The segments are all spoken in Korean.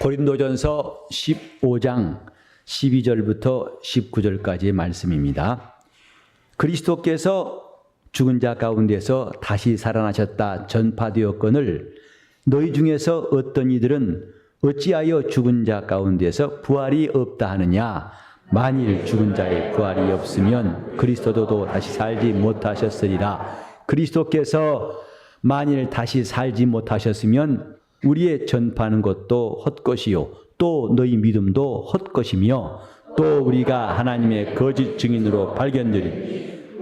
고린도전서 15장 12절부터 19절까지의 말씀입니다. 그리스도께서 죽은 자 가운데서 다시 살아나셨다 전파되었거늘 너희 중에서 어떤 이들은 어찌하여 죽은 자 가운데서 부활이 없다 하느냐. 만일 죽은 자의 부활이 없으면 그리스도도 다시 살지 못하셨으리라. 그리스도께서 만일 다시 살지 못하셨으면 우리의 전파하는 것도 헛것이요 또 너희 믿음도 헛것이며 또 우리가 하나님의 거짓 증인으로 발견되리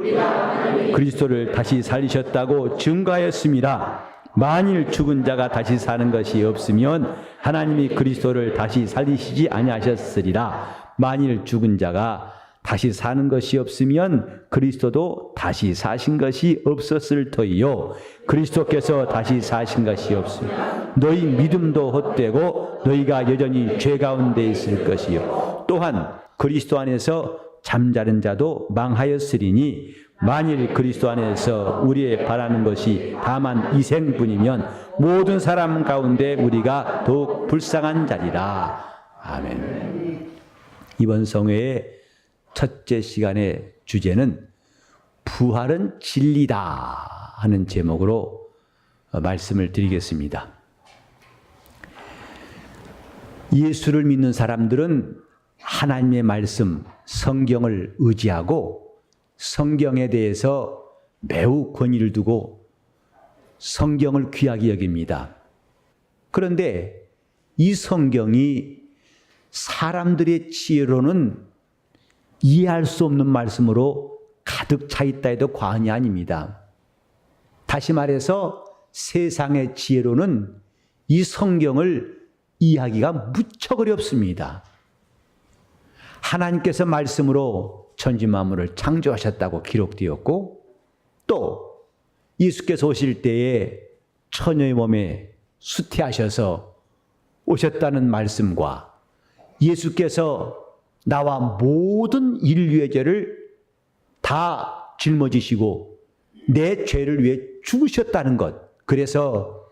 그리스도를 다시 살리셨다고 증거하였습니다. 만일 죽은 자가 다시 사는 것이 없으면 하나님이 그리스도를 다시 살리시지 아니하셨으리라. 만일 죽은 자가 다시 사는 것이 없으면 그리스도도 다시 사신 것이 없었을 터이요 그리스도께서 다시 사신 것이 없으면 너희 믿음도 헛되고 너희가 여전히 죄 가운데 있을 것이요 또한 그리스도 안에서 잠자는 자도 망하였으리니 만일 그리스도 안에서 우리의 바라는 것이 다만 이생뿐이면 모든 사람 가운데 우리가 더욱 불쌍한 자리라. 아멘. 이번 성회의 첫째 시간의 주제는 부활은 진리다 하는 제목으로 말씀을 드리겠습니다. 예수를 믿는 사람들은 하나님의 말씀, 성경을 의지하고 성경에 대해서 매우 권위를 두고 성경을 귀하게 여깁니다. 그런데 이 성경이 사람들의 지혜로는 이해할 수 없는 말씀으로 가득 차 있다 해도 과언이 아닙니다. 다시 말해서 세상의 지혜로는 이 성경을 이해하기가 무척 어렵습니다. 하나님께서 말씀으로 천지 만물을 창조하셨다고 기록되었고 또 예수께서 오실 때에 처녀의 몸에 수태하셔서 오셨다는 말씀과 예수께서 나와 모든 인류의 죄를 다 짊어지시고 내 죄를 위해 죽으셨다는 것. 그래서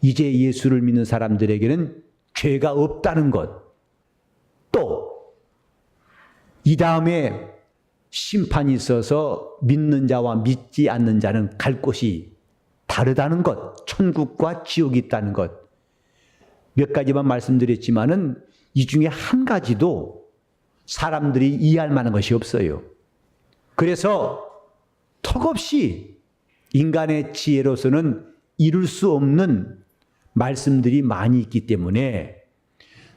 이제 예수를 믿는 사람들에게는 죄가 없다는 것. 또 이 다음에 심판이 있어서 믿는 자와 믿지 않는 자는 갈 곳이 다르다는 것. 천국과 지옥이 있다는 것. 몇 가지만 말씀드렸지만은 이 중에 한 가지도 사람들이 이해할 만한 것이 없어요. 그래서 턱없이 인간의 지혜로서는 이룰 수 없는 말씀들이 많이 있기 때문에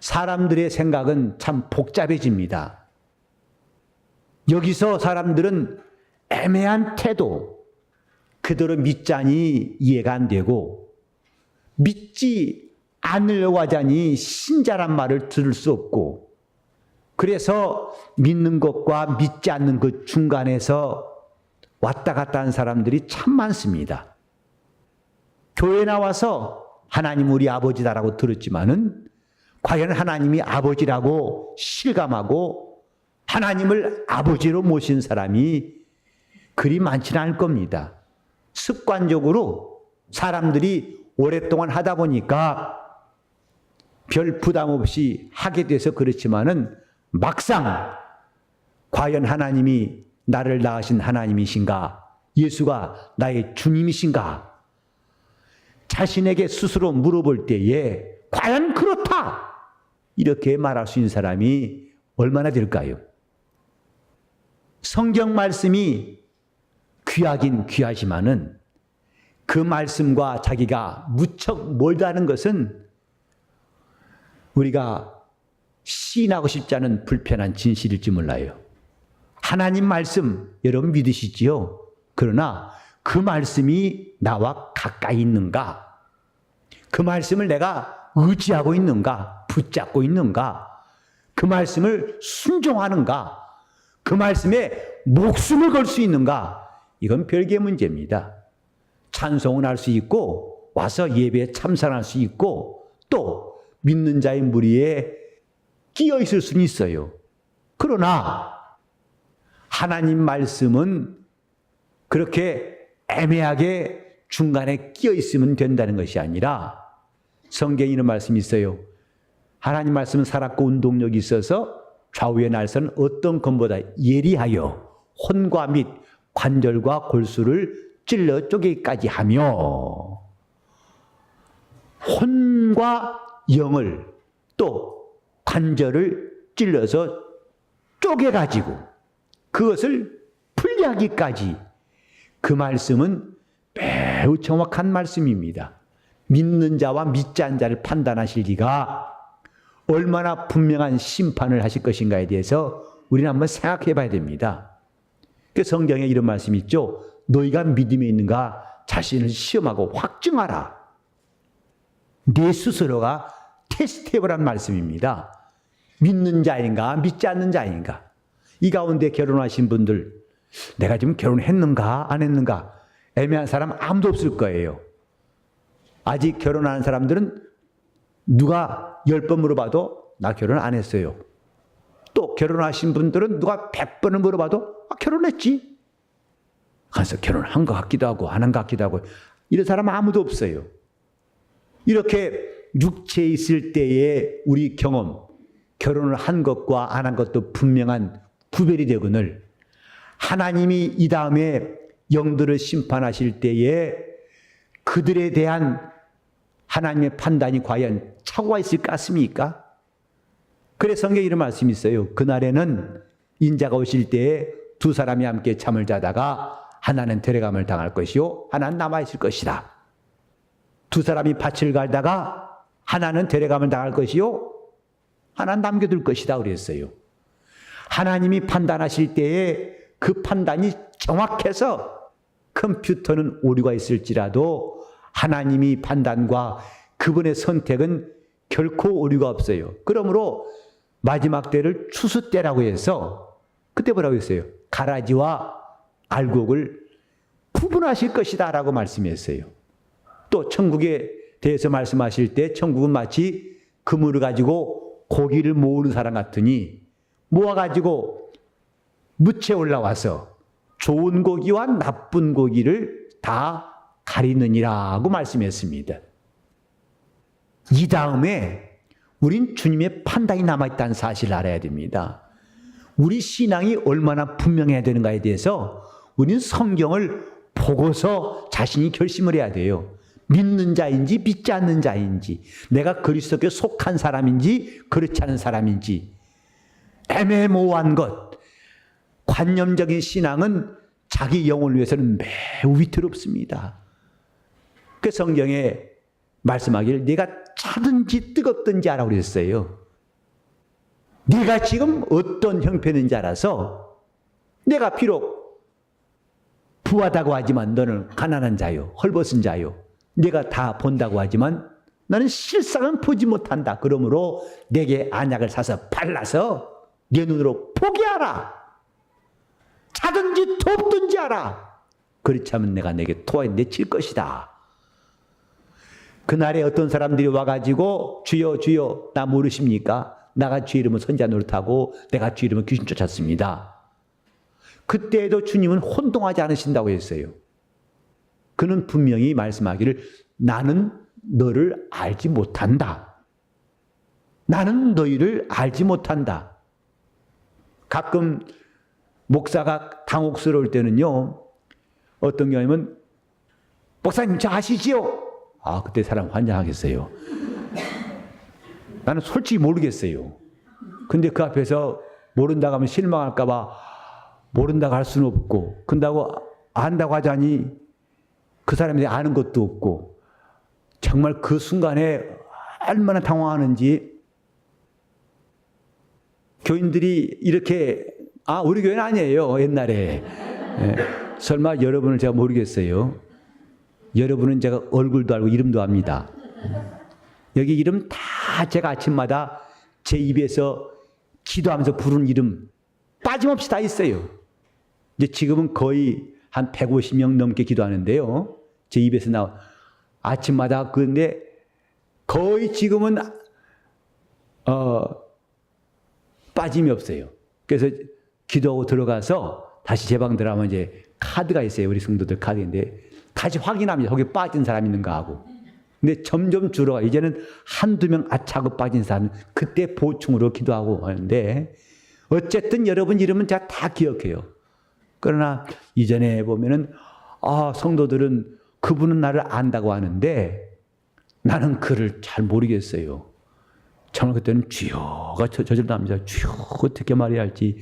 사람들의 생각은 참 복잡해집니다. 여기서 사람들은 애매한 태도, 그대로 믿자니 이해가 안 되고 믿지 않으려고 하자니 신자란 말을 들을 수 없고 그래서 믿는 것과 믿지 않는 그 중간에서 왔다 갔다 하는 사람들이 참 많습니다. 교회 나와서 하나님 우리 아버지다라고 들었지만은 과연 하나님이 아버지라고 실감하고 하나님을 아버지로 모신 사람이 그리 많지는 않을 겁니다. 습관적으로 사람들이 오랫동안 하다 보니까 별 부담 없이 하게 돼서 그렇지만은 막상 과연 하나님이 나를 낳으신 하나님이신가? 예수가 나의 주님이신가? 자신에게 스스로 물어볼 때에 과연 그렇다! 이렇게 말할 수 있는 사람이 얼마나 될까요? 성경 말씀이 귀하긴 귀하지만은 그 말씀과 자기가 무척 멀다는 것은 우리가 시인하고 싶지 않은 불편한 진실일지 몰라요. 하나님 말씀 여러분 믿으시지요? 그러나 그 말씀이 나와 가까이 있는가? 그 말씀을 내가 의지하고 있는가? 붙잡고 있는가? 그 말씀을 순종하는가? 그 말씀에 목숨을 걸 수 있는가? 이건 별개의 문제입니다. 찬송은 할 수 있고 와서 예배에 참석할 수 있고 또 믿는 자의 무리에 끼어 있을 수는 있어요. 그러나 하나님 말씀은 그렇게 애매하게 중간에 끼어 있으면 된다는 것이 아니라 성경에 이런 말씀이 있어요. 하나님 말씀은 살았고 운동력이 있어서 좌우의 날선 어떤 검보다 예리하여 혼과 및 관절과 골수를 찔러 쪼개기까지 하며 혼과 영을 또 관절을 찔러서 쪼개가지고 그것을 분리하기까지, 그 말씀은 매우 정확한 말씀입니다. 믿는 자와 믿지 않는 자를 판단하실 이가 얼마나 분명한 심판을 하실 것인가에 대해서 우리는 한번 생각해 봐야 됩니다. 그 성경에 이런 말씀이 있죠. 너희가 믿음에 있는가 자신을 시험하고 확증하라. 내 스스로가 테스트해보란 말씀입니다. 믿는 자인가 믿지 않는 자인가. 이 가운데 결혼하신 분들, 내가 지금 결혼했는가 안 했는가 애매한 사람 아무도 없을 거예요. 아직 결혼하는 사람들은 누가 10번 물어봐도 나 결혼 안 했어요. 또 결혼하신 분들은 누가 100번을 물어봐도 결혼했지. 그래서 결혼한 것 같기도 하고 안 한 것 같기도 하고, 이런 사람 아무도 없어요. 이렇게 육체에 있을 때의 우리 경험, 결혼을 한 것과 안 한 것도 분명한 구별이 되거늘 하나님이 이 다음에 영들을 심판하실 때에 그들에 대한 하나님의 판단이 과연 착오가 있을 것 같습니까? 그래서 성경에 이런 말씀이 있어요. 그날에는 인자가 오실 때에 두 사람이 함께 잠을 자다가 하나는 데려감을 당할 것이요 하나는 남아있을 것이다. 두 사람이 밭을 갈다가 하나는 데려감을 당할 것이요 하나는 남겨둘 것이다 그랬어요. 하나님이 판단하실 때에 그 판단이 정확해서 컴퓨터는 오류가 있을지라도 하나님이 판단과 그분의 선택은 결코 오류가 없어요. 그러므로 마지막 때를 추수 때라고 해서 그때 뭐라고 했어요? 가라지와 알곡을 구분하실 것이다 라고 말씀했어요. 또 천국에 대해서 말씀하실 때 천국은 마치 그물을 가지고 고기를 모으는 사람 같으니 모아가지고 묻에 올라와서 좋은 고기와 나쁜 고기를 다 가리느니라고 말씀했습니다. 이 다음에 우린 주님의 판단이 남아있다는 사실을 알아야 됩니다. 우리 신앙이 얼마나 분명해야 되는가에 대해서 우리는 성경을 보고서 자신이 결심을 해야 돼요. 믿는 자인지 믿지 않는 자인지, 내가 그리스도께 속한 사람인지 그렇지 않은 사람인지. 애매모호한 것, 관념적인 신앙은 자기 영혼을 위해서는 매우 위태롭습니다. 그 성경에 말씀하기를 네가 차든지 뜨겁든지 알아 그랬어요. 네가 지금 어떤 형편인지 알아서, 내가 비록 부하다고 하지만 너는 가난한 자요, 헐벗은 자요, 네가 다 본다고 하지만 너는 실상은 보지 못한다. 그러므로 내게 안약을 사서 발라서 네 눈으로 보게 하라. 차든지 돕든지 하라. 그렇지 않으면 내가 내게 토하에 내칠 것이다. 그날에 어떤 사람들이 와가지고 주여 주여 나 모르십니까? 나가 주 이름은 선지자 노릇하고 내가 주 이름은 귀신 쫓았습니다. 그때에도 주님은 혼동하지 않으신다고 했어요. 그는 분명히 말씀하기를 나는 너를 알지 못한다. 나는 너희를 알지 못한다. 가끔 목사가 당혹스러울 때는요, 어떤 경우에는 목사님 저 아시지요? 아, 그때 사람 환장하겠어요. 나는 솔직히 모르겠어요. 근데 그 앞에서 모른다고 하면 실망할까 봐 모른다고 할 수는 없고, 근다고 안다고 하자니 그 사람이 아는 것도 없고, 정말 그 순간에 얼마나 당황하는지. 교인들이 이렇게, 우리 교회는 아니에요 옛날에. 설마 여러분을 제가 모르겠어요. 여러분은 제가 얼굴도 알고 이름도 압니다. 여기 이름 다 제가 아침마다 제 입에서 기도하면서 부르는 이름 빠짐없이 다 있어요. 이제 지금은 거의 한 150명 넘게 기도하는데요, 제 입에서 나와 아침마다. 그런데 거의 지금은 빠짐이 없어요. 그래서 기도하고 들어가서 다시 제 방 들어가면 이제 카드가 있어요. 우리 성도들 카드인데 다시 확인합니다. 거기 빠진 사람 있는가 하고. 근데 점점 줄어가. 이제는 한두 명 아차고 빠진 사람은 그때 보충으로 기도하고 하는데, 어쨌든 여러분 이름은 제가 다 기억해요. 그러나 이전에 보면은 성도들은 그분은 나를 안다고 하는데 나는 그를 잘 모르겠어요. 정말 그때는 주여가 저절답니다. 주여 어떻게 말해야 할지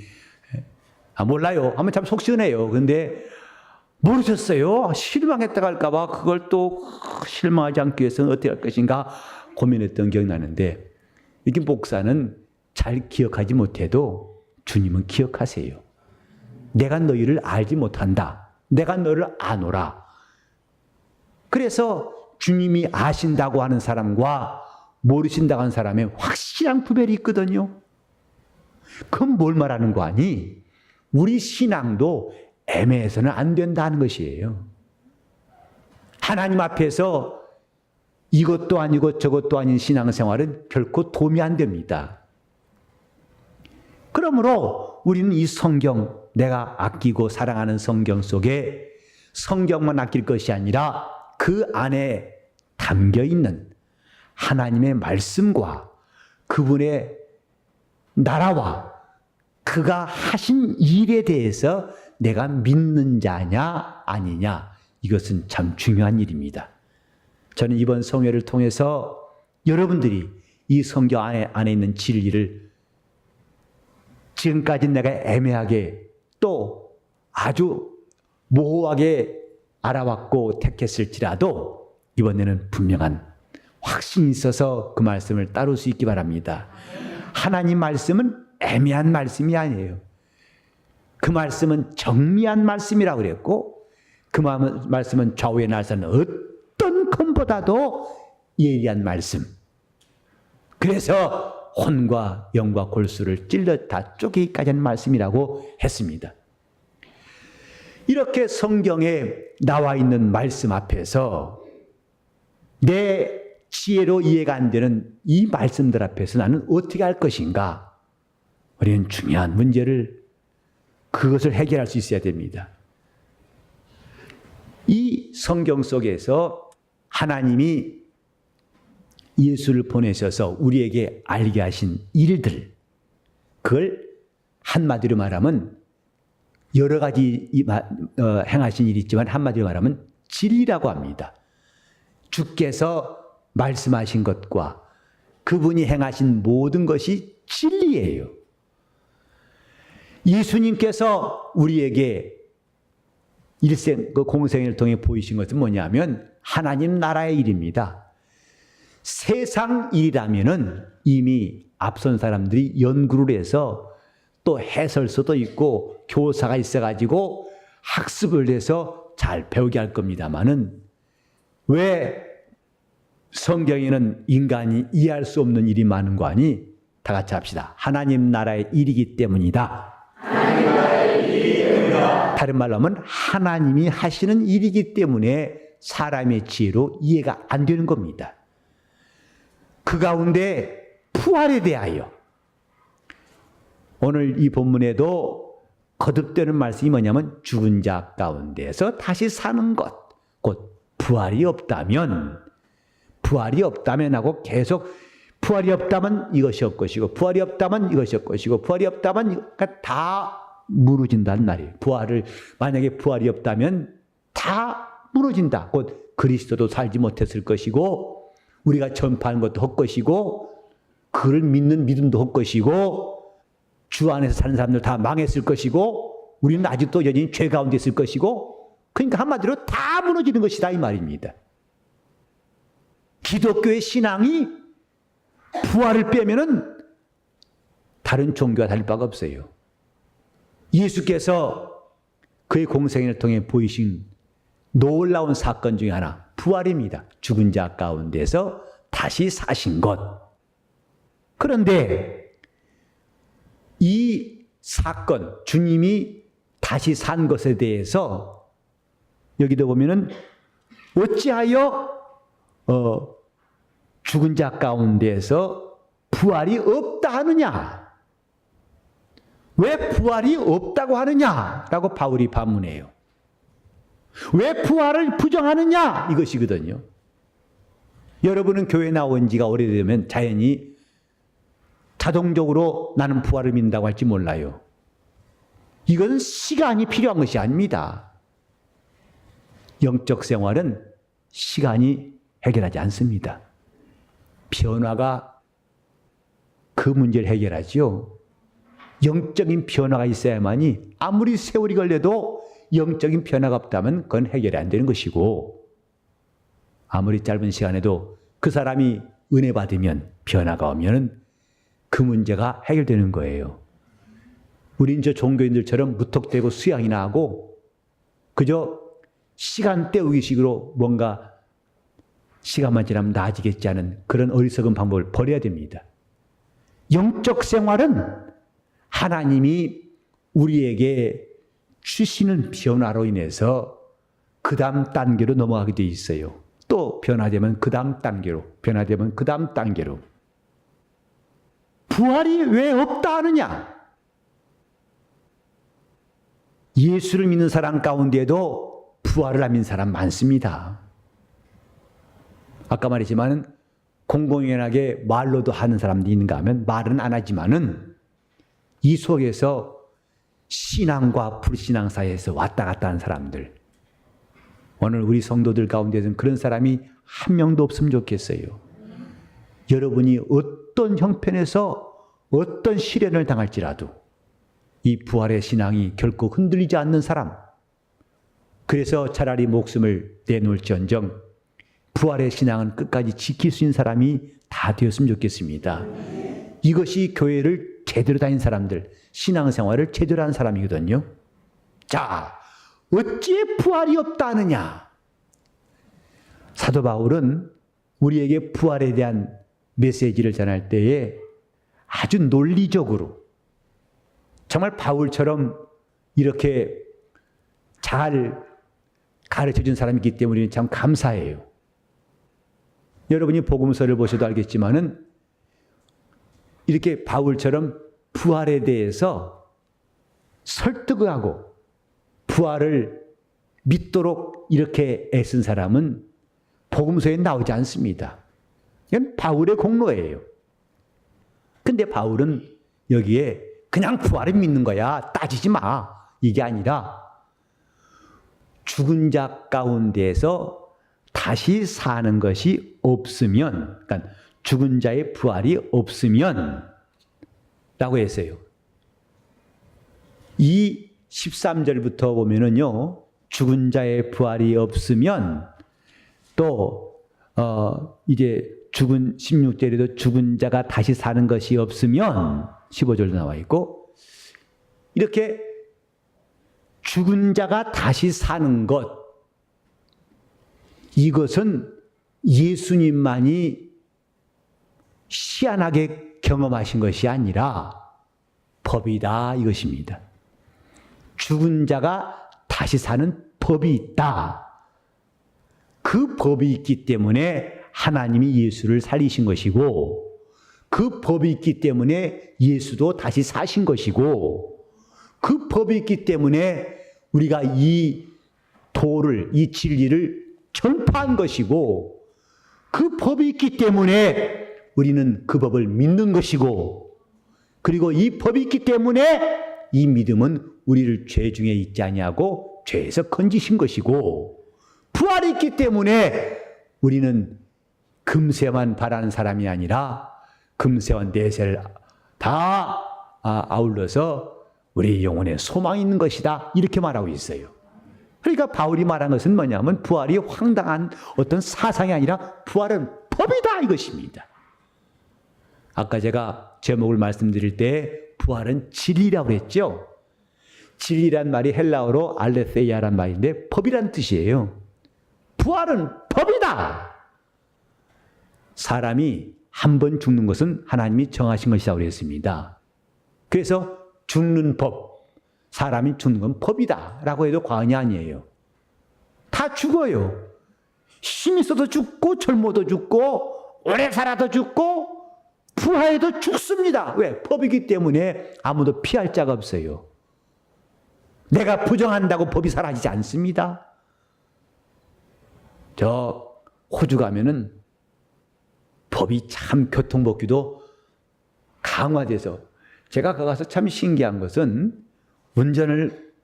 몰라요. 하면 참 속 시원해요. 근데 모르셨어요. 실망했다가 할까봐 그걸 또 실망하지 않기 위해서는 어떻게 할 것인가 고민했던 기억이 나는데, 이게 목사는 잘 기억하지 못해도 주님은 기억하세요. 내가 너희를 알지 못한다. 내가 너를 아노라. 그래서 주님이 아신다고 하는 사람과 모르신다고 하는 사람의 확실한 구별이 있거든요. 그건 뭘 말하는 거 아니? 우리 신앙도 애매해서는 안 된다는 것이에요. 하나님 앞에서 이것도 아니고 저것도 아닌 신앙생활은 결코 도움이 안 됩니다. 그러므로 우리는 이 성경, 내가 아끼고 사랑하는 성경 속에 성경만 아낄 것이 아니라 그 안에 담겨있는 하나님의 말씀과 그분의 나라와 그가 하신 일에 대해서 내가 믿는 자냐 아니냐, 이것은 참 중요한 일입니다. 저는 이번 성회를 통해서 여러분들이 이 성경 안에 있는 진리를 지금까지 내가 애매하게 또 아주 모호하게 알아왔고 택했을지라도 이번에는 분명한 확신이 있어서 그 말씀을 따를 수 있기 바랍니다. 하나님 말씀은 애매한 말씀이 아니에요. 그 말씀은 정미한 말씀이라고 그랬고, 그 말씀은 좌우에 날서는 어떤 검보다도 예리한 말씀. 그래서 혼과 영과 골수를 찔러 다 쪼개기까지 하는 말씀이라고 했습니다. 이렇게 성경에 나와 있는 말씀 앞에서 내 지혜로 이해가 안 되는 이 말씀들 앞에서 나는 어떻게 할 것인가? 우리는 중요한 문제를, 그것을 해결할 수 있어야 됩니다. 이 성경 속에서 하나님이 예수를 보내셔서 우리에게 알게 하신 일들, 그걸 한마디로 말하면 여러 가지 행하신 일이 있지만 한마디로 말하면 진리라고 합니다. 주께서 말씀하신 것과 그분이 행하신 모든 것이 진리예요. 예수님께서 우리에게 공생을 통해 보이신 것은 뭐냐면 하나님 나라의 일입니다. 세상 일이라면은 이미 앞선 사람들이 연구를 해서 또 해설서도 있고 교사가 있어가지고 학습을 해서 잘 배우게 할 겁니다만은, 왜 성경에는 인간이 이해할 수 없는 일이 많은 거 아니? 다 같이 합시다. 하나님 나라의 일이기 때문이다. 하나님 나라의 일이기 때문이다. 다른 말로 하면 하나님이 하시는 일이기 때문에 사람의 지혜로 이해가 안 되는 겁니다. 그 가운데 부활에 대하여 오늘 이 본문에도 거듭되는 말씀이 뭐냐면 죽은 자 가운데서 다시 사는 것, 곧 부활이 없다면 하고 계속 부활이 없다면 이것이 없것이고 부활이 없다면 이것이 없것이고 부활이 없다면 다 무너진다는 말이에요. 만약에 부활이 없다면 다 무너진다. 곧 그리스도도 살지 못했을 것이고 우리가 전파하는 것도 헛것이고 그를 믿는 믿음도 헛것이고 주 안에서 사는 사람들 다 망했을 것이고 우리는 아직도 여전히 죄 가운데 있을 것이고, 그러니까 한마디로 다 무너지는 것이다 이 말입니다. 기독교의 신앙이 부활을 빼면은 다른 종교와 다를 바가 없어요. 예수께서 그의 공생애를 통해 보이신 놀라운 사건 중에 하나, 부활입니다. 죽은 자 가운데서 다시 사신 것. 그런데 이 사건, 주님이 다시 산 것에 대해서 여기도 보면은 어찌하여 죽은 자 가운데서 부활이 없다 하느냐? 왜 부활이 없다고 하느냐라고 바울이 반문해요. 왜 부활을 부정하느냐? 이것이거든요. 여러분은 교회 나온 지가 오래되면 자동적으로 나는 부활을 믿는다고 할지 몰라요. 이것은 시간이 필요한 것이 아닙니다. 영적 생활은 시간이 해결하지 않습니다. 변화가 그 문제를 해결하지요. 영적인 변화가 있어야만이 아무리 세월이 걸려도 영적인 변화가 없다면 그건 해결이 안 되는 것이고, 아무리 짧은 시간에도 그 사람이 은혜 받으면 변화가 오면 그 문제가 해결되는 거예요. 우린 저 종교인들처럼 무턱대고 수양이나 하고 그저 시간 때우기식으로 뭔가 시간만 지나면 나아지겠지 않은 그런 어리석은 방법을 버려야 됩니다. 영적 생활은 하나님이 우리에게 주시는 변화로 인해서 그 다음 단계로 넘어가게 돼 있어요. 또 변화되면 그 다음 단계로, 변화되면 그 다음 단계로. 부활이 왜 없다 하느냐? 예수를 믿는 사람 가운데에도 부활을 안 믿는 사람 많습니다. 아까 말했지만은 공공연하게 말로도 하는 사람도 있는가 하면 말은 안 하지만은 이 속에서 신앙과 불신앙 사이에서 왔다 갔다 하는 사람들, 오늘 우리 성도들 가운데서는 그런 사람이 한 명도 없으면 좋겠어요. 여러분이 어떤 형편에서 어떤 시련을 당할지라도 이 부활의 신앙이 결코 흔들리지 않는 사람, 그래서 차라리 목숨을 내놓을지언정 부활의 신앙은 끝까지 지킬 수 있는 사람이 다 되었으면 좋겠습니다. 이것이 교회를 제대로 다닌 사람들, 신앙생활을 제대로 하는 사람이거든요. 자, 어찌 부활이 없다 하느냐? 사도 바울은 우리에게 부활에 대한 메시지를 전할 때에 아주 논리적으로, 정말 바울처럼 이렇게 잘 가르쳐준 사람이 있기 때문에 우리는 참 감사해요. 여러분이 복음서를 보셔도 알겠지만은 이렇게 바울처럼 부활에 대해서 설득을 하고 부활을 믿도록 이렇게 애쓴 사람은 복음서에 나오지 않습니다. 이건 바울의 공로예요. 근데 바울은 여기에 그냥 부활을 믿는 거야, 따지지 마, 이게 아니라 죽은 자 가운데에서 다시 사는 것이 없으면, 그러니까 죽은 자의 부활이 없으면 라고 했어요. 이 13절부터 보면은요, 죽은 자의 부활이 없으면 또 이제 죽은 16절에도 죽은 자가 다시 사는 것이 없으면 15절도 나와 있고, 이렇게 죽은 자가 다시 사는 것, 이것은 예수님만이 희한하게 경험하신 것이 아니라 법이다 이것입니다. 죽은 자가 다시 사는 법이 있다. 그 법이 있기 때문에 하나님이 예수를 살리신 것이고, 그 법이 있기 때문에 예수도 다시 사신 것이고, 그 법이 있기 때문에 우리가 이 도를, 이 진리를 전파한 것이고, 그 법이 있기 때문에 우리는 그 법을 믿는 것이고, 그리고 이 법이 있기 때문에 이 믿음은 우리를 죄 중에 있지 아니하고 죄에서 건지신 것이고, 부활이 있기 때문에 우리는 금세만 바라는 사람이 아니라 금세와 내세를 다 아울러서 우리 영혼에 소망이 있는 것이다, 이렇게 말하고 있어요. 그러니까 바울이 말한 것은 뭐냐면 부활이 황당한 어떤 사상이 아니라 부활은 법이다 이것입니다. 아까 제가 제목을 말씀드릴 때 부활은 진리라고 그랬죠. 진리란 말이 헬라어로 알레세이아란 말인데 법이란 뜻이에요. 부활은 법이다. 사람이 한 번 죽는 것은 하나님이 정하신 것이라고 그랬습니다. 그래서 죽는 법, 사람이 죽는 건 법이다 라고 해도 과언이 아니에요. 다 죽어요. 힘 있어도 죽고 젊어도 죽고 오래 살아도 죽고 부하에도 죽습니다. 왜? 법이기 때문에 아무도 피할 자가 없어요. 내가 부정한다고 법이 사라지지 않습니다. 저 호주 가면은 법이 참 교통법규도 강화돼서 제가 거기 가서 참 신기한 것은 운전을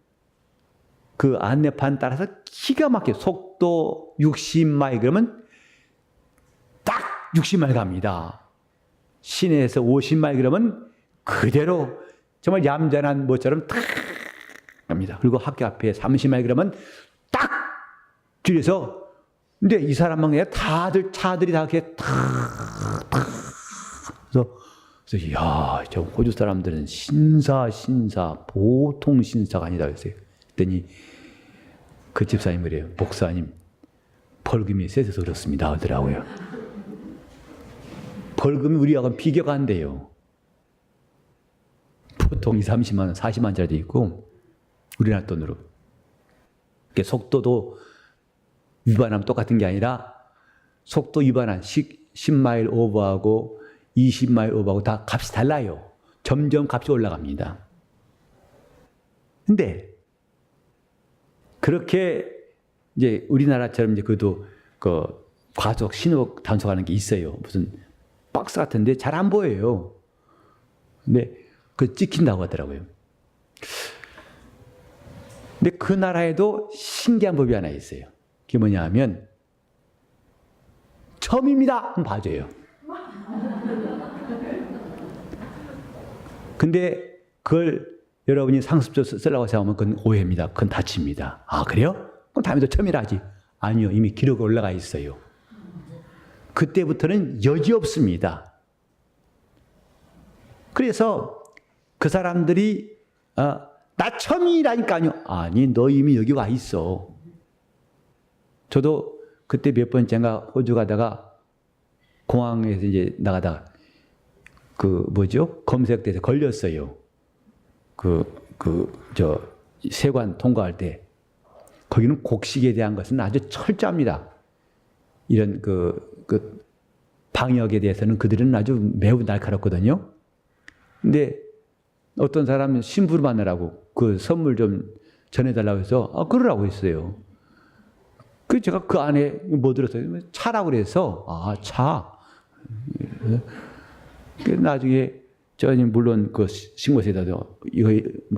그 안내판 따라서 기가 막혀 속도 60마일 그러면 딱 60마일 갑니다. 시내에서 50마일 그러면 그대로 정말 얌전한 뭐처럼 탁 갑니다. 그리고 학교 앞에 30마일 그러면 딱 줄여서 근데 이 사람만 그냥 다들 차들이 다 이렇게 탁탁 그래서 이야 저 호주 사람들은 신사 보통 신사가 아니다 그랬어요. 그랬더니 그 집사님 그래요. 목사님 벌금이 세서 그렇습니다 하더라고요. 벌금이 우리하고는 비교가 안 돼요. 보통 20, 30만 원, 40만 원짜리도 있고 우리나라 돈으로. 속도도 위반하면 똑같은 게 아니라 속도 위반한 10마일 오버하고 20마일 오버하고 다 값이 달라요. 점점 값이 올라갑니다. 근데 그렇게 이제 우리나라처럼 이제 그래도 그 과속 신호 단속하는 게 있어요. 무슨 박스 같은데 잘 안 보여요. 근데 그 찍힌다고 하더라고요. 근데 그 나라에도 신기한 법이 하나 있어요. 그게 뭐냐 하면 처음입니다. 한번 봐줘요. 근데 그걸 여러분이 상습적으로 쓰려고 생각하면 그건 오해입니다. 그건 다칩니다. 아 그래요? 그럼 다음에도 처음이라 하지. 아니요. 이미 기록이 올라가 있어요. 그때부터는 여지없습니다. 그래서 그 사람들이 나 처음이라니까요. 아니 너 이미 여기 와 있어. 저도 그때 몇 번째인가 호주 가다가 공항에서 이제 나가다가 그 뭐죠? 검색대에서 걸렸어요. 저 세관 통과할 때 거기는 곡식에 대한 것은 아주 철저합니다. 이런 그 방역에 대해서는 그들은 아주 매우 날카롭거든요. 근데 어떤 사람은 신부를 만나라고 그 선물 좀 전해달라고 해서 그러라고 했어요. 그 제가 그 안에 뭐 들었어요? 차라고 그래서 차. 나중에 저는 물론 그 신고서에다도 이거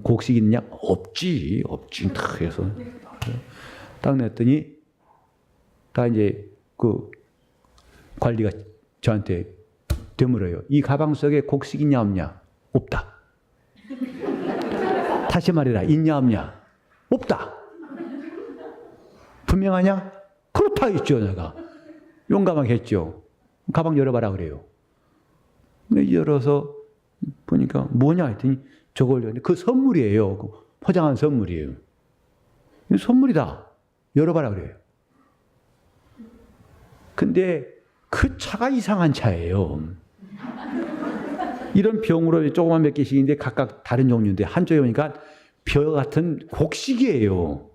곡식 있냐? 없지. 딱 해서 딱 냈더니 다 이제 그 관리가 저한테 되물어요. 이 가방 속에 곡식 있냐 없냐? 없다. 다시 말해라. 있냐 없냐? 없다. 분명하냐? 그렇다 했죠. 내가 용감하게 했죠. 가방 열어봐라 그래요. 근데 열어서 보니까 뭐냐 했더니 저걸 열었는데 그 선물이에요. 포장한 선물이에요. 선물이다. 열어봐라 그래요. 근데 그 차가 이상한 차예요. 이런 병으로 조그만 몇 개씩인데 각각 다른 종류인데 한쪽에 보니까 벼 같은 곡식이에요.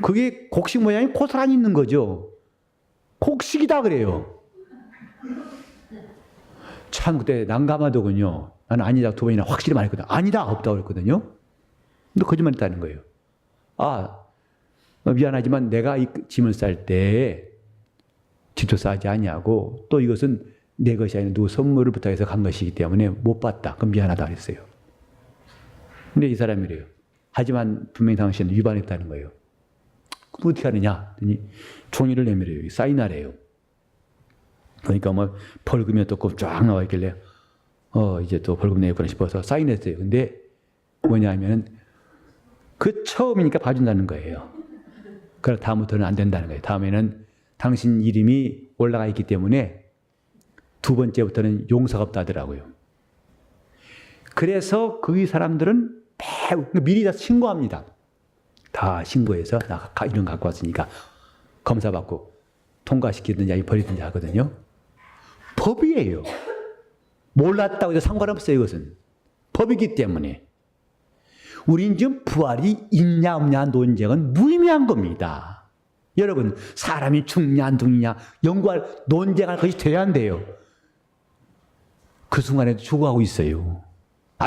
그게 곡식 모양이 고스란히 있는 거죠. 곡식이다 그래요. 참 그때 난감하더군요. 나는 아니다 두 번이나 확실히 말했거든. 아니다 없다고 그랬거든요. 근데 거짓말했다는 거예요. 미안하지만 내가 이 짐을 쌀 때 집도 싸지 않냐고 또 이것은 내 것이 아니라 누구 선물을 부탁해서 간 것이기 때문에 못 봤다. 그럼 미안하다 그랬어요. 근데 이 사람이래요. 하지만 분명히 당신은 위반했다는 거예요. 그럼 어떻게 하느냐? 종이를 내밀어요. 사인하래요. 그러니까 뭐 벌금이 또 쫙 나와 있길래 이제 또 벌금 내겠구나 싶어서 사인했어요. 근데 뭐냐 하면은 그 처음이니까 봐준다는 거예요. 그럼 다음부터는 안 된다는 거예요. 다음에는 당신 이름이 올라가 있기 때문에 두 번째부터는 용서가 없다 하더라고요. 그래서 그 사람들은 미리 다 신고합니다. 다 신고해서 나 이런 거 갖고 왔으니까 검사받고 통과시키든지 아니 버리든지 하거든요. 법이에요. 몰랐다고 해서 상관없어요. 이것은 법이기 때문에. 우린 지금 부활이 있냐 없냐 논쟁은 무의미한 겁니다. 여러분 사람이 죽냐 안 죽냐 연구할 논쟁할 것이 돼야 한대요. 그 순간에도 죽어가고 있어요.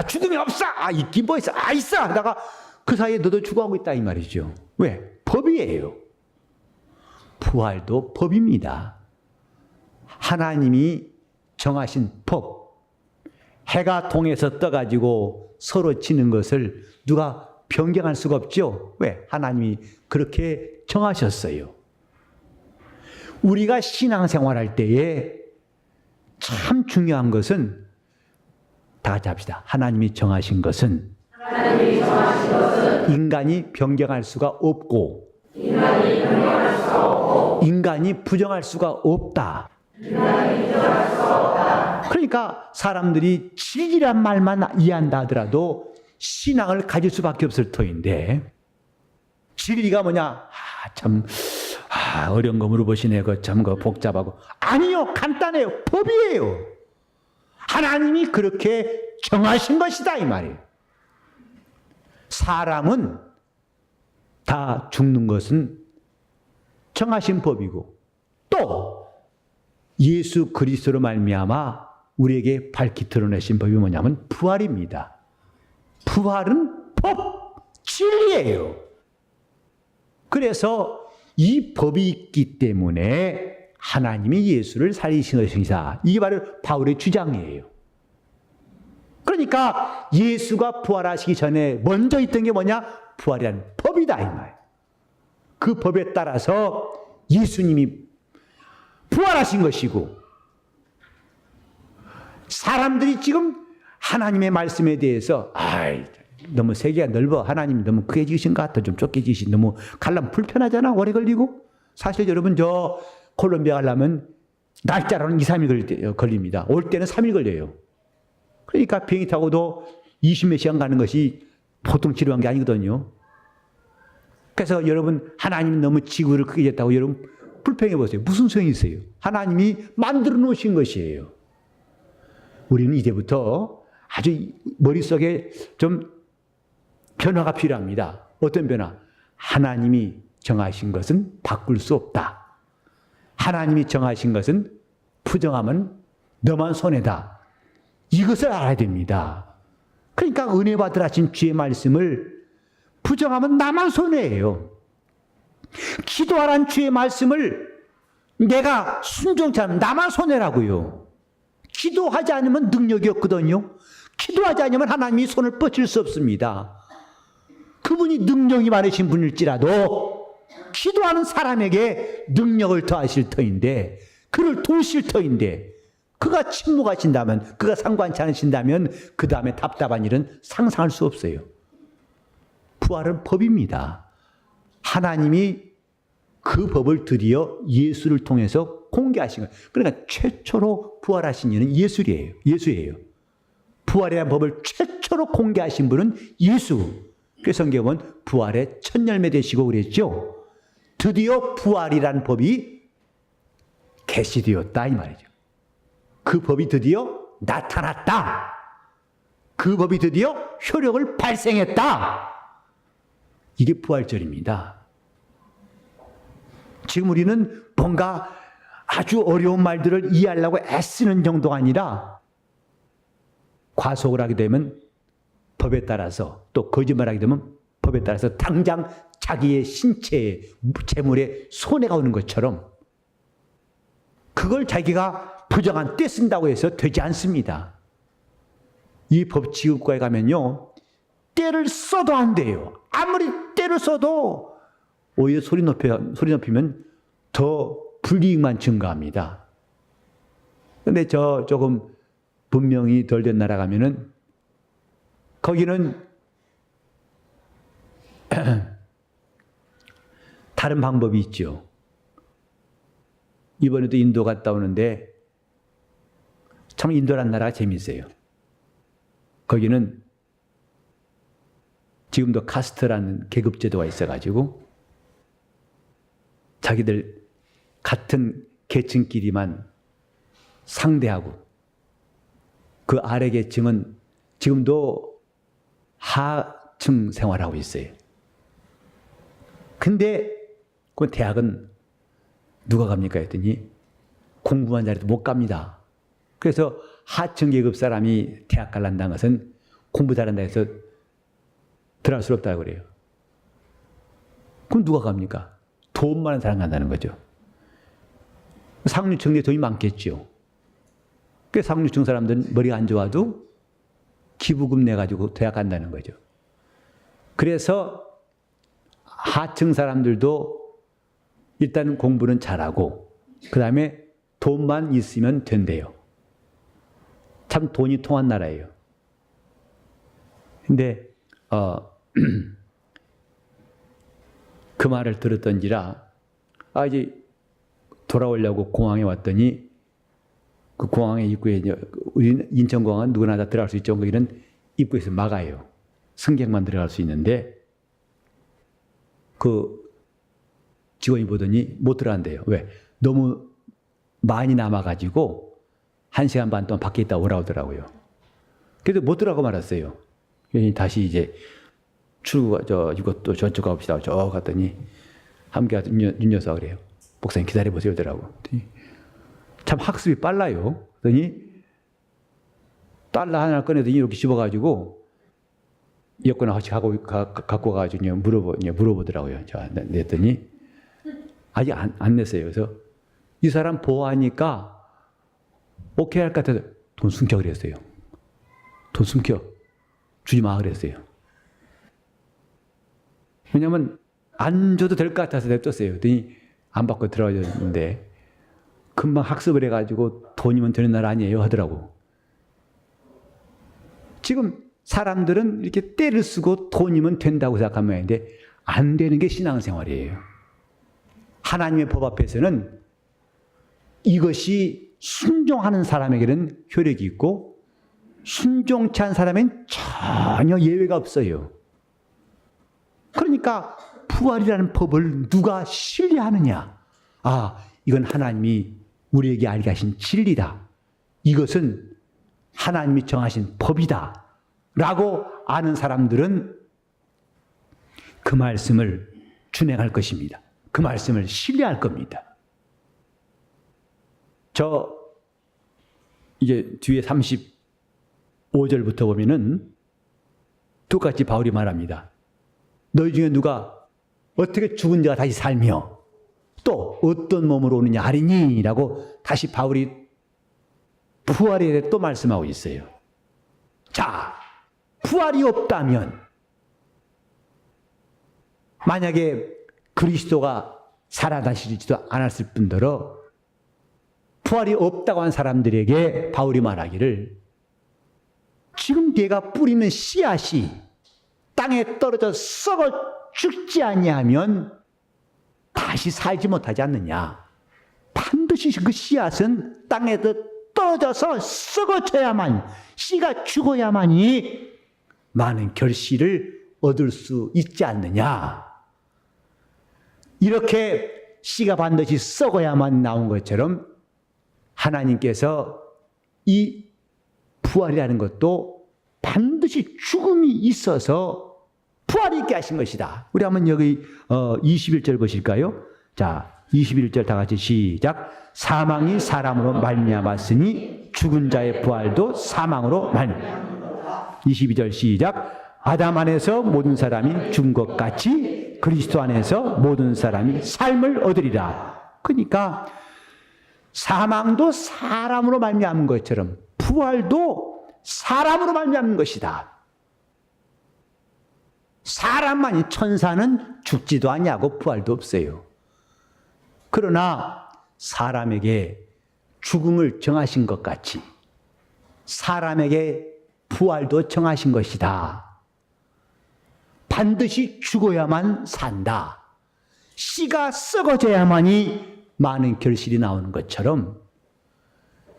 죽음이 없어. 있긴 뭐 있어. 있어. 하다가 그 사이에 너도 죽어가고 있다 이 말이죠. 왜? 법이에요. 부활도 법입니다. 하나님이 정하신 법, 해가 동에서 떠가지고 서로 치는 것을 누가 변경할 수가 없죠. 왜? 하나님이 그렇게 정하셨어요. 우리가 신앙생활할 때에 참 중요한 것은 다 같이 합시다. 하나님이 정하신 것은 인간이 변경할 수가 없고 인간이 부정할 수가 없다. 그러니까 사람들이 진리란 말만 이해한다 하더라도 신앙을 가질 수밖에 없을 터인데, 진리가 뭐냐? 어려운 거 물어보시네. 그 복잡하고. 아니요, 간단해요. 법이에요. 하나님이 그렇게 정하신 것이다 이 말이에요. 사람은 다 죽는 것은 정하신 법이고, 또 예수 그리스도로 말미암아 우리에게 밝히 드러내신 법이 뭐냐면 부활입니다. 부활은 법, 진리예요. 그래서 이 법이 있기 때문에 하나님이 예수를 살리신 것이다. 이게 바로 바울의 주장이에요. 그러니까 예수가 부활하시기 전에 먼저 있던 게 뭐냐? 부활이라는 법이다 이 말. 그 법에 따라서 예수님이 부활하신 것이고, 사람들이 지금 하나님의 말씀에 대해서 너무 세계가 넓어, 하나님 너무 크게 지으신 것 같아, 좀 좁게 지으신, 너무 가려면 불편하잖아, 오래 걸리고. 사실 여러분 저 콜롬비아 가려면 날짜로는 2, 3일 걸립니다. 올 때는 3일 걸려요. 그러니까 비행기 타고도 20몇 시간 가는 것이 보통 지루한 게 아니거든요. 그래서 여러분 하나님 너무 지구를 크게 졌다고 여러분 불평해 보세요. 무슨 소용이 있어요? 하나님이 만들어 놓으신 것이에요. 우리는 이제부터 아주 머릿속에 좀 변화가 필요합니다. 어떤 변화? 하나님이 정하신 것은 바꿀 수 없다. 하나님이 정하신 것은 부정하면 너만 손해다. 이것을 알아야 됩니다. 그러니까 은혜 받으라 하신 주의 말씀을 부정하면 나만 손해예요. 기도하라는 주의 말씀을 내가 순종치 않으면 나만 손해라고요. 기도하지 않으면 능력이 없거든요. 기도하지 않으면 하나님이 손을 뻗칠 수 없습니다. 그분이 능력이 많으신 분일지라도 기도하는 사람에게 능력을 더하실 터인데, 그를 도우실 터인데, 그가 침묵하신다면, 그가 상관치 않으신다면 그 다음에 답답한 일은 상상할 수 없어요. 부활은 법입니다. 하나님이 그 법을 드디어 예수를 통해서 공개하신 거예요. 그러니까 최초로 부활하신 이는 예수예요. 부활이라는 법을 최초로 공개하신 분은 예수. 그래서 성경은 부활의 첫 열매 되시고 그랬죠. 드디어 부활이라는 법이 계시되었다 이 말이죠. 그 법이 드디어 나타났다. 그 법이 드디어 효력을 발생했다. 이게 부활절입니다. 지금 우리는 뭔가 아주 어려운 말들을 이해하려고 애쓰는 정도가 아니라 과속을 하게 되면 법에 따라서, 또 거짓말하게 되면 법에 따라서 당장 자기의 신체에, 재물에 손해가 오는 것처럼 그걸 자기가 부정한 때 쓴다고 해서 되지 않습니다. 이 법치국가에 가면요, 때를 써도 안 돼요. 아무리 때를 써도 오히려 소리 높이면 더 불이익만 증가합니다. 그런데 조금 분명히 덜 된 나라 가면은 거기는 다른 방법이 있죠. 이번에도 인도 갔다 오는데 참 인도란 나라가 재밌어요. 거기는 지금도 카스트라는 계급제도가 있어가지고 자기들 같은 계층끼리만 상대하고, 그 아래 계층은 지금도 하층 생활하고 있어요. 근데 그 대학은 누가 갑니까 했더니 공부만 잘해도 못 갑니다. 그래서 하층 계급 사람이 대학 갈란다는 것은 공부 잘한다 해서 들어갈 수 없다고 그래요. 그럼 누가 갑니까? 돈 많은 사람 간다는 거죠. 상류층에 돈이 많겠죠. 그 상류층 사람들은 머리가 안 좋아도 기부금 내가지고 대학 간다는 거죠. 그래서 하층 사람들도 일단 공부는 잘하고 그 다음에 돈만 있으면 된대요. 참 돈이 통한 나라예요. 근데 그 말을 들었던지라 이제 돌아오려고 공항에 왔더니 그 공항의 입구에 우리 인천공항은 누구나 다 들어갈 수 있죠. 거기는 입구에서 막아요. 승객만 들어갈 수 있는데 그 직원이 보더니 못 들어간대요. 왜? 너무 많이 남아가지고 1시간 반 동안 밖에 있다 오라고 하더라고요. 그래도 못 들어가고 말았어요. 다시 이제 출구가 이것도 저쪽 가봅시다. 저 갔더니 함께 윤 여사가 그래요. 목사님 기다려보세요. 이러더라고. 참 학습이 빨라요. 그러더니 달러 하나 꺼내더니 이렇게 씹어가지고 여권 같이 갖고 가가지고 물어보더라고요. 자, 냈더니 아직 안 냈어요. 그래서 이 사람 보호하니까 오케이 할 것 같아서 돈 숨겨 그랬어요. 돈 숨겨. 주지 마 그랬어요. 왜냐면 안 줘도 될 것 같아서 냅뒀어요. 그랬더니 안 받고 들어가셨는데 금방 학습을 해가지고 돈이면 되는 나라 아니에요 하더라고. 지금 사람들은 이렇게 때를 쓰고 돈이면 된다고 생각한 모양인데 안 되는 게 신앙생활이에요. 하나님의 법 앞에서는 이것이 순종하는 사람에게는 효력이 있고 순종치 않은 사람엔 전혀 예외가 없어요. 그러니까 부활이라는 법을 누가 신뢰하느냐? 이건 하나님이 우리에게 알게 하신 진리다. 이것은 하나님이 정하신 법이다. 라고 아는 사람들은 그 말씀을 준행할 것입니다. 그 말씀을 신뢰할 겁니다. 이제 뒤에 35절부터 보면은 똑같이 바울이 말합니다. 너희 중에 누가 어떻게 죽은 자가 다시 살며 또 어떤 몸으로 오느냐 하리니? 라고 다시 바울이 부활에 대해 또 말씀하고 있어요. 자, 부활이 없다면 만약에 그리스도가 살아나시지도 않았을 뿐더러 부활이 없다고 한 사람들에게 바울이 말하기를 지금 네가 뿌리는 씨앗이 땅에 떨어져 썩어 죽지 아니하면 다시 살지 못하지 않느냐. 반드시 그 씨앗은 땅에 떨어져서 썩어져야만, 씨가 죽어야만이 많은 결실을 얻을 수 있지 않느냐. 이렇게 씨가 반드시 썩어야만 나온 것처럼 하나님께서 이 부활이라는 것도 반드시 죽음이 있어서 부활이 있게 하신 것이다. 우리 한번 여기 21절 보실까요? 자, 21절 다 같이 시작. 사망이 사람으로 말미암았으니 죽은 자의 부활도 사망으로 말미암았다. 22절 시작. 아담 안에서 모든 사람이 죽은 것 같이 그리스도 안에서 모든 사람이 삶을 얻으리라. 그러니까 사망도 사람으로 말미암은 것처럼 부활도 사람으로 말미암는 것이다. 사람만이, 천사는 죽지도 않냐고 부활도 없어요. 그러나 사람에게 죽음을 정하신 것 같이 사람에게 부활도 정하신 것이다. 반드시 죽어야만 산다. 씨가 썩어져야만이 많은 결실이 나오는 것처럼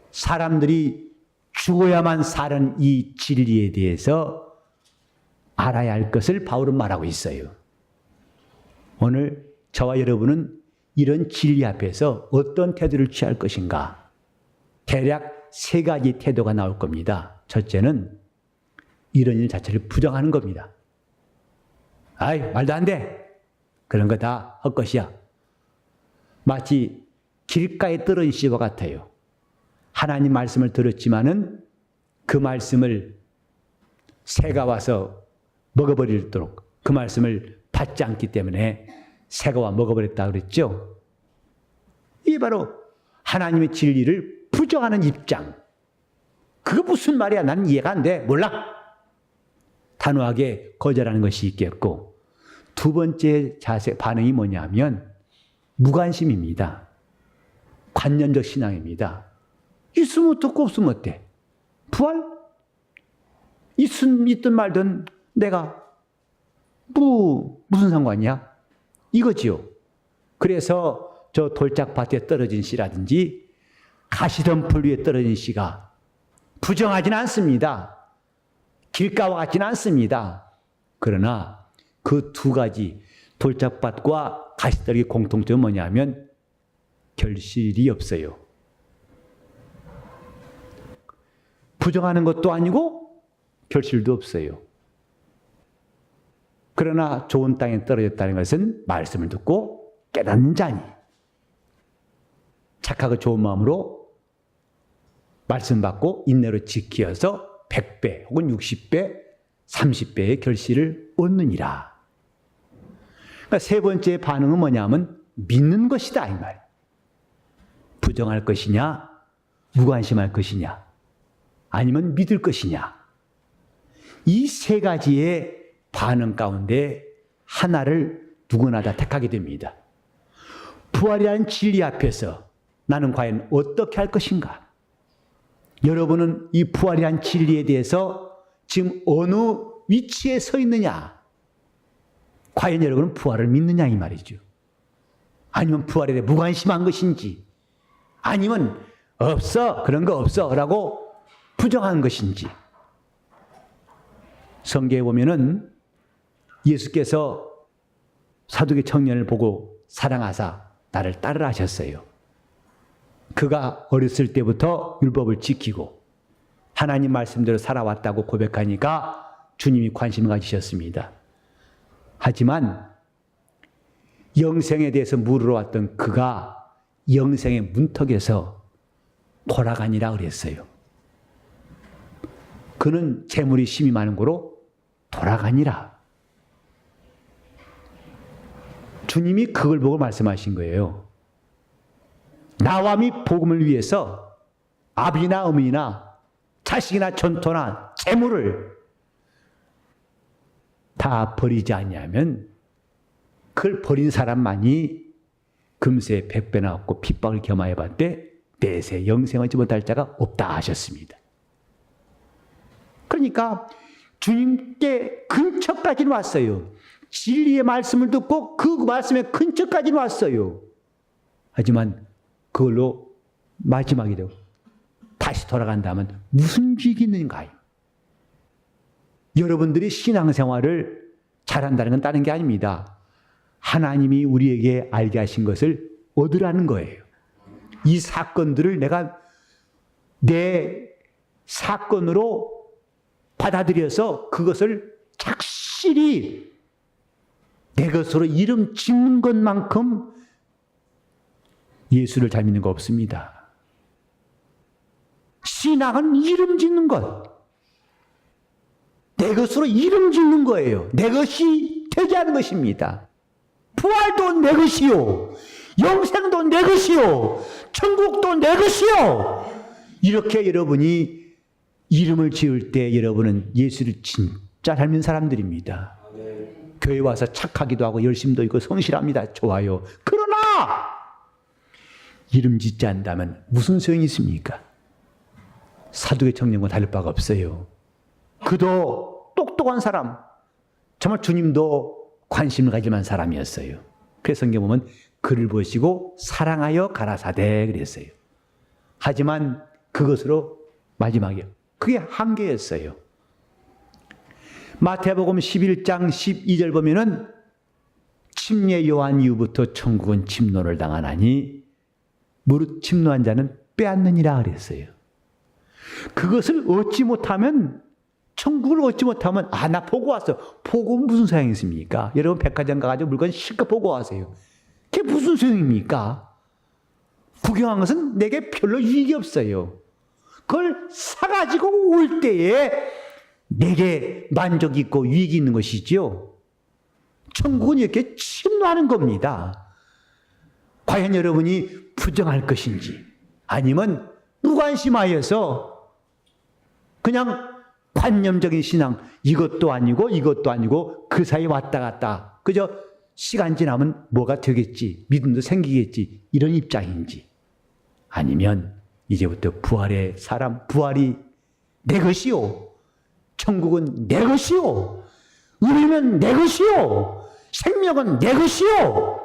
사람들이 죽어야만 사는 이 진리에 대해서 알아야 할 것을 바울은 말하고 있어요. 오늘 저와 여러분은 이런 진리 앞에서 어떤 태도를 취할 것인가? 대략 3가지 태도가 나올 겁니다. 첫째는 이런 일 자체를 부정하는 겁니다. 말도 안 돼. 그런 거 다 헛것이야. 마치 길가에 떨어진 씨와 같아요. 하나님 말씀을 들었지만은 그 말씀을 새가 와서 먹어버리도록 그 말씀을 받지 않기 때문에 새가 와 먹어버렸다 그랬죠. 이게 바로 하나님의 진리를 부정하는 입장. 그거 무슨 말이야? 난 이해가 안 돼. 몰라. 단호하게 거절하는 것이 있겠고, 두 번째 반응이 뭐냐면 무관심입니다. 관념적 신앙입니다. 있으면 어떻고 없으면 어때? 부활? 있든 말든 내가 무슨 상관이야? 이거지요. 그래서 저 돌짝밭에 떨어진 씨라든지 가시덤불 위에 떨어진 씨가 부정하지는 않습니다. 길가와 같지는 않습니다. 그러나 그 두 가지 돌짝밭과 가시떨기 공통점은 뭐냐면 결실이 없어요. 부정하는 것도 아니고 결실도 없어요. 그러나 좋은 땅에 떨어졌다는 것은 말씀을 듣고 깨닫는 자니 착하고 좋은 마음으로 말씀 받고 인내로 지키어서 100배 혹은 60배, 30배의 결실을 얻느니라. 그러니까 세 번째 반응은 뭐냐면 믿는 것이다 이 말. 부정할 것이냐, 무관심할 것이냐, 아니면 믿을 것이냐. 이 세 가지의 반응 가운데 하나를 누구나 다 택하게 됩니다. 부활이라는 진리 앞에서 나는 과연 어떻게 할 것인가? 여러분은 이 부활이라는 진리에 대해서 지금 어느 위치에 서 있느냐? 과연 여러분은 부활을 믿느냐 이 말이죠. 아니면 부활에 대해 무관심한 것인지, 아니면 없어, 그런 거 없어 라고 부정한 것인지. 성경에 보면은 예수께서 사두개 청년을 보고 사랑하사 나를 따르라 하셨어요. 그가 어렸을 때부터 율법을 지키고 하나님 말씀대로 살아왔다고 고백하니까 주님이 관심을 가지셨습니다. 하지만 영생에 대해서 물으러 왔던 그가 영생의 문턱에서 돌아가니라 그랬어요. 그는 재물이 심이 많은 고로 돌아가니라. 주님이 그걸 보고 말씀하신 거예요. 나와 및 복음을 위해서 아비나 어머니나 자식이나 전토나 재물을 다 버리지 않냐면 그걸 버린 사람만이 금세 100배나 얻고 핍박을 겸하여 봤되 내세 영생을 얻지 못할 자가 없다 하셨습니다. 그러니까 주님께 근처까지는 왔어요. 진리의 말씀을 듣고 그 말씀의 근처까지는 왔어요. 하지만 그걸로 마지막이 되고 다시 돌아간다면 무슨 죄가 있는가요? 여러분들이 신앙생활을 잘한다는 건 다른 게 아닙니다. 하나님이 우리에게 알게 하신 것을 얻으라는 거예요. 이 사건들을 내가 내 사건으로 받아들여서 그것을 착실히 내 것으로 이름 짓는 것만큼 예수를 잘 믿는 거 없습니다. 신앙은 이름 짓는 것. 내 것으로 이름 짓는 거예요. 내 것이 되지 않은 것입니다. 부활도 내 것이요. 영생도 내 것이요. 천국도 내 것이요. 이렇게 여러분이 이름을 지을 때 여러분은 예수를 진짜 닮은 사람들입니다. 교회 와서 착하기도 하고 열심도 있고 성실합니다. 좋아요. 그러나 이름 짓지 않는다면 무슨 소용이 있습니까? 사두개 청년과 다를 바가 없어요. 그도 똑똑한 사람, 정말 주님도 관심을 가질 만한 사람이었어요. 그래서 성경 보면 그를 보시고 사랑하여 가라사대 그랬어요. 하지만 그것으로 마지막에 그게 한계였어요. 마태복음 11장 12절 보면은 침례 요한 이후부터 천국은 침노를 당하나니 무릇 침노한 자는 빼앗느니라 그랬어요. 그것을 얻지 못하면, 천국을 얻지 못하면 나 보고 왔어. 보고 무슨 소용이 있습니까? 여러분 백화점 가가지고 물건 실컷 보고 와세요. 그게 무슨 소용입니까? 구경한 것은 내게 별로 유익이 없어요. 그걸 사가지고 올 때에 내게 만족이 있고 유익이 있는 것이지요. 천국은 이렇게 침노하는 겁니다. 과연 여러분이 부정할 것인지 아니면 무관심하여서 그냥 관념적인 신앙, 이것도 아니고 이것도 아니고 그 사이에 왔다 갔다 그저 시간 지나면 뭐가 되겠지, 믿음도 생기겠지, 이런 입장인지, 아니면 이제부터 부활의 사람, 부활이 내 것이요, 천국은 내 것이요, 의는 내 것이요, 생명은 내 것이요,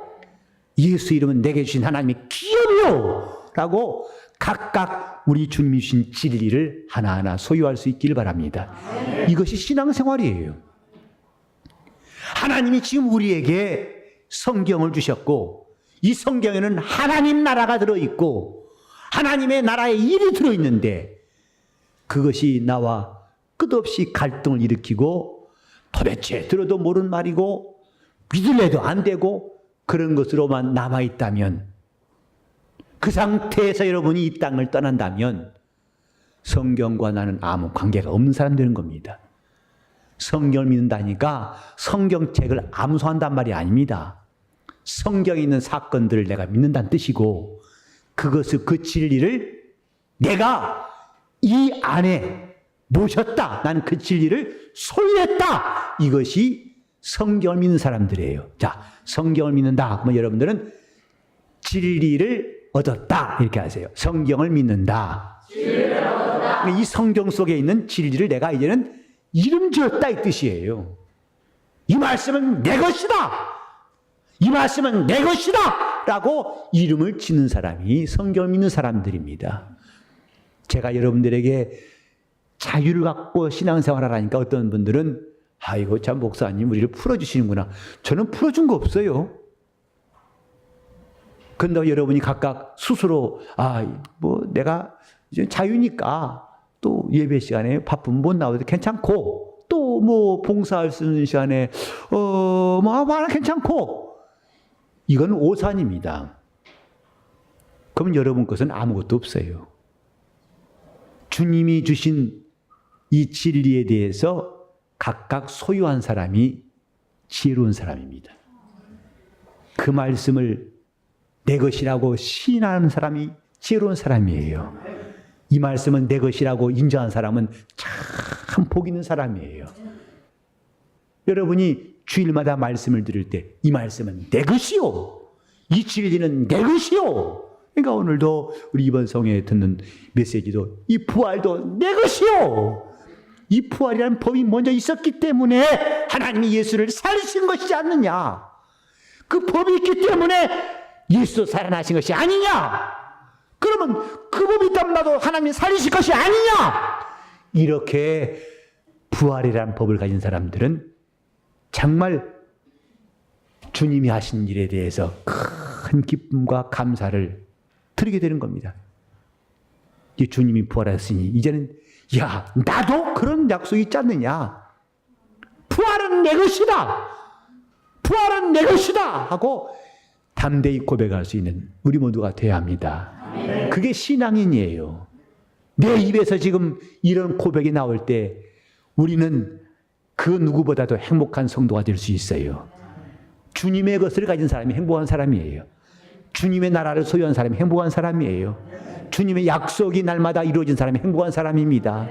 예수 이름은 내게 주신 하나님의 기업이요 라고 각각 우리 주님이 주신 진리를 하나하나 소유할 수 있기를 바랍니다. 이것이 신앙생활이에요. 하나님이 지금 우리에게 성경을 주셨고, 이 성경에는 하나님 나라가 들어있고 하나님의 나라의 일이 들어있는데, 그것이 나와 끝없이 갈등을 일으키고 도대체 들어도 모르는 말이고 믿을래도 안 되고 그런 것으로만 남아있다면, 그 상태에서 여러분이 이 땅을 떠난다면 성경과 나는 아무 관계가 없는 사람 되는 겁니다. 성경을 믿는다니까 성경책을 암송한단 말이 아닙니다. 성경에 있는 사건들을 내가 믿는다는 뜻이고, 그것을, 그 진리를 내가 이 안에 모셨다, 나는 그 진리를 소유했다, 이것이 성경을 믿는 사람들이에요. 자, 성경을 믿는다 그러면 여러분들은 진리를 얻었다 이렇게 하세요. 성경을 믿는다, 이 성경 속에 있는 진리를 내가 이제는 이름 지었다 이 뜻이에요. 이 말씀은 내 것이다, 이 말씀은 내 것이다 라고 이름을 짓는 사람이 성경을 믿는 사람들입니다. 제가 여러분들에게 자유를 갖고 신앙생활을 하니까 어떤 분들은 아이고 참 목사님 우리를 풀어주시는구나. 저는 풀어준 거 없어요. 근데 여러분이 각각 스스로 뭐 내가 이제 자유니까 또 예배 시간에 바쁘면 못 나와도 괜찮고, 또 뭐 봉사할 수 있는 시간에 뭐 괜찮고, 이건 오산입니다. 그럼 여러분 것은 아무것도 없어요. 주님이 주신 이 진리에 대해서 각각 소유한 사람이 지혜로운 사람입니다. 그 말씀을 내 것이라고 시인하는 사람이 지혜로운 사람이에요. 이 말씀은 내 것이라고 인정한 사람은 참 복 있는 사람이에요. 여러분이 주일마다 말씀을 들을 때 이 말씀은 내 것이요, 이 진리는 내 것이요. 그러니까 오늘도 우리 이번 성회에 듣는 메시지도 이 부활도 내 것이요. 이 부활이라는 법이 먼저 있었기 때문에 하나님이 예수를 살리신 것이지 않느냐. 그 법이 있기 때문에 예수도 살아나신 것이 아니냐. 그러면 그 법이 있다면 나도 하나님이 살리실 것이 아니냐. 이렇게 부활이라는 법을 가진 사람들은 정말 주님이 하신 일에 대해서 큰 기쁨과 감사를 드리게 되는 겁니다. 이 주님이 부활하셨으니 이제는 야, 나도 그런 약속이 있지 않느냐. 부활은 내 것이다, 부활은 내 것이다 하고 담대히 고백할 수 있는 우리 모두가 되어야 합니다. 그게 신앙인이에요. 내 입에서 지금 이런 고백이 나올 때 우리는 그 누구보다도 행복한 성도가 될 수 있어요. 주님의 것을 가진 사람이 행복한 사람이에요. 주님의 나라를 소유한 사람이 행복한 사람이에요. 주님의 약속이 날마다 이루어진 사람이 행복한 사람입니다.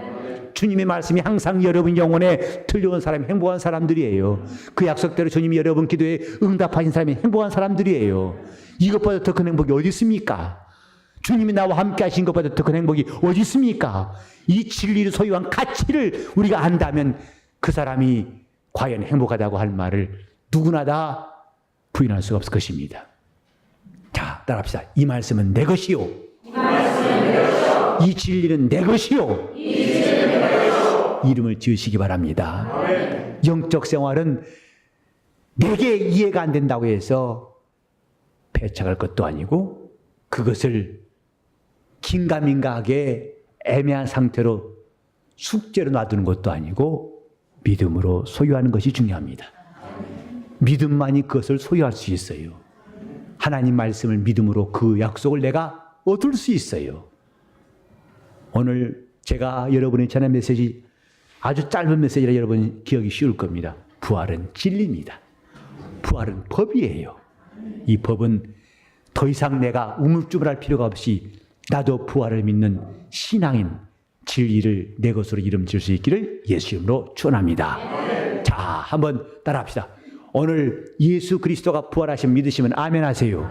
주님의 말씀이 항상 여러분 영혼에 들려온 사람이 행복한 사람들이에요. 그 약속대로 주님이 여러분 기도에 응답하신 사람이 행복한 사람들이에요. 이것보다 더 큰 행복이 어디 있습니까? 주님이 나와 함께 하신 것보다 더 큰 행복이 어디 있습니까? 이 진리를 소유한 가치를 우리가 안다면 그 사람이 과연 행복하다고 할 말을 누구나 다 부인할 수가 없을 것입니다. 자, 따라합시다. 이 말씀은 내 것이요, 이 진리는 내 것이요, 이름을 지으시기 바랍니다. 영적 생활은 내게 이해가 안 된다고 해서 배척할 것도 아니고, 그것을 긴가민가하게 애매한 상태로 숙제로 놔두는 것도 아니고 믿음으로 소유하는 것이 중요합니다. 믿음만이 그것을 소유할 수 있어요. 하나님 말씀을 믿음으로 그 약속을 내가 얻을 수 있어요. 오늘 제가 여러분이 전한 메시지, 아주 짧은 메시지라 여러분 기억이 쉬울 겁니다. 부활은 진리입니다. 부활은 법이에요. 이 법은 더 이상 내가 우물쭈물할 필요가 없이 나도 부활을 믿는 신앙인 진리를 내 것으로 이름 지을 수 있기를 예수 이름으로 축원합니다. 자, 한번 따라합시다. 오늘 예수 그리스도가 부활하신 믿으시면 아멘 하세요.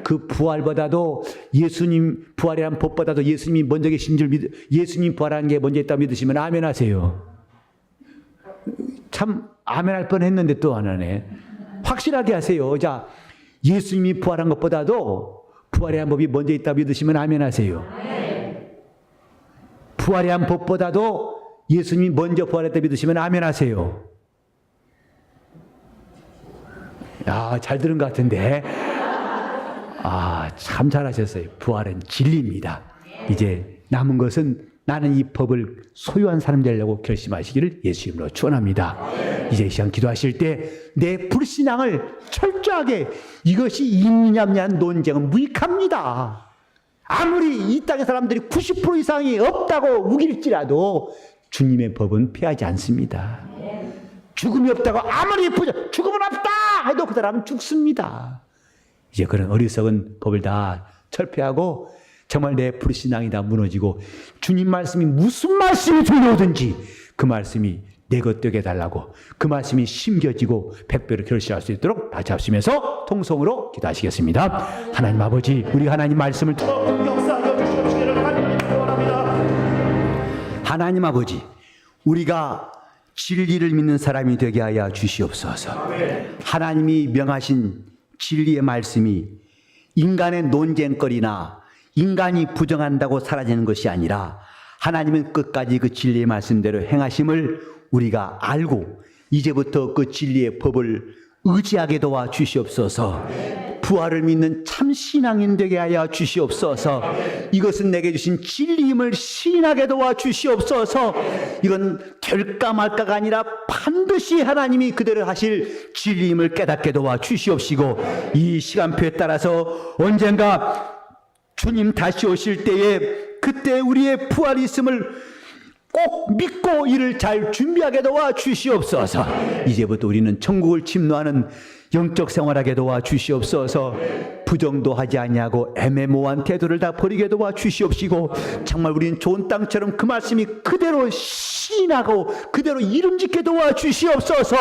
그 부활보다도 예수님 부활이란 법보다도 예수님이 먼저 계신 줄 예수님 부활하는 게 먼저 있다고 믿으시면 아멘 하세요. 참 아멘 할 뻔했는데 또 안 하네. 확실하게 하세요. 자, 예수님이 부활한 것보다도 부활의 한 법이 먼저 있다고 믿으시면 아멘 하세요. 부활의 한 법보다도 예수님이 먼저 부활했다고 믿으시면 아멘 하세요. 야, 잘 들은 것 같은데. 참 잘하셨어요. 부활은 진리입니다. 이제 남은 것은 나는 이 법을 소유한 사람 되려고 결심하시기를 예수 이름으로 축원합니다. 이제 이 시간 기도하실 때 내 불신앙을 철저하게 이것이 있느냐 없느냐는 논쟁은 무익합니다. 아무리 이 땅의 사람들이 90% 이상이 없다고 우길지라도 주님의 법은 피하지 않습니다. 죽음이 없다고 아무리 죽음은 없다 해도 그 사람은 죽습니다. 이제 그런 어리석은 법을 다 철폐하고 정말 내 불신앙이 다 무너지고 주님 말씀이 무슨 말씀이 들려오든지 그 말씀이 내 것 되게 해달라고 그 말씀이 심겨지고 백배로 결실할 수 있도록 다 잡수면서 통성으로 기도하시겠습니다. 하나님 아버지, 우리 하나님 말씀을 하나님 아버지, 우리가 진리를 믿는 사람이 되게 하여 주시옵소서. 하나님이 명하신 진리의 말씀이 인간의 논쟁거리나 인간이 부정한다고 사라지는 것이 아니라 하나님은 끝까지 그 진리의 말씀대로 행하심을 우리가 알고 이제부터 그 진리의 법을 의지하게 도와 주시옵소서. 부활을 믿는 참 신앙인 되게 하여 주시옵소서. 이것은 내게 주신 진리임을 시인하게 도와 주시옵소서. 이건 될까 말까가 아니라 반드시 하나님이 그대로 하실 진리임을 깨닫게 도와 주시옵시고 이 시간표에 따라서 언젠가 주님 다시 오실 때에 그때 우리의 부활이 있음을 꼭 믿고 이를 잘 준비하게 도와 주시옵소서. 이제부터 우리는 천국을 침노하는 영적 생활하게 도와 주시옵소서. 부정도 하지 아니하고 애매모호한 태도를 다 버리게 도와 주시옵시고 정말 우리는 좋은 땅처럼 그 말씀이 그대로 시인하고 그대로 이름짓게 도와 주시옵소서.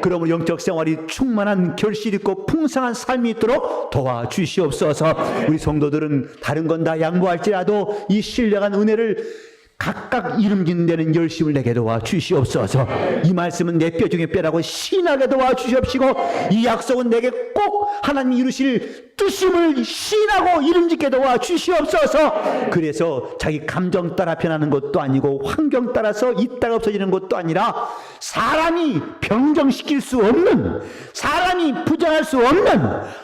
그러므로 영적 생활이 충만한 결실 있고 풍성한 삶이 있도록 도와 주시옵소서. 우리 성도들은 다른 건 다 양보할지라도 이 신령한 은혜를 각각 이름짓는 데는 열심을 내게 도와 주시옵소서. 이 말씀은 내 뼈 중에 뼈라고 신하게 도와 주시옵시고 이 약속은 내게 꼭 하나님 이루실 뜻임을 신하고 이름짓게 도와 주시옵소서. 그래서 자기 감정 따라 변하는 것도 아니고 환경 따라서 있다가 없어지는 것도 아니라 사람이 변경시킬 수 없는, 사람이 부정할 수 없는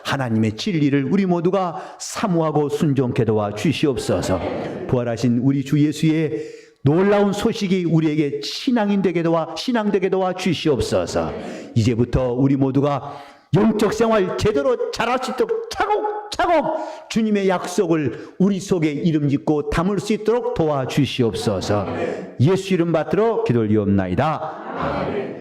하나님의 진리를 우리 모두가 사모하고 순종케 도와 주시옵소서. 부활하신 우리 주 예수의 놀라운 소식이 우리에게 신앙인 되게 도와 신앙되게 도와 주시옵소서. 이제부터 우리 모두가 영적 생활 제대로 잘할 수 있도록 차곡차곡 주님의 약속을 우리 속에 이름짓고 담을 수 있도록 도와주시옵소서. 예수 이름 받들어 기도를 이옵나이다. 아멘.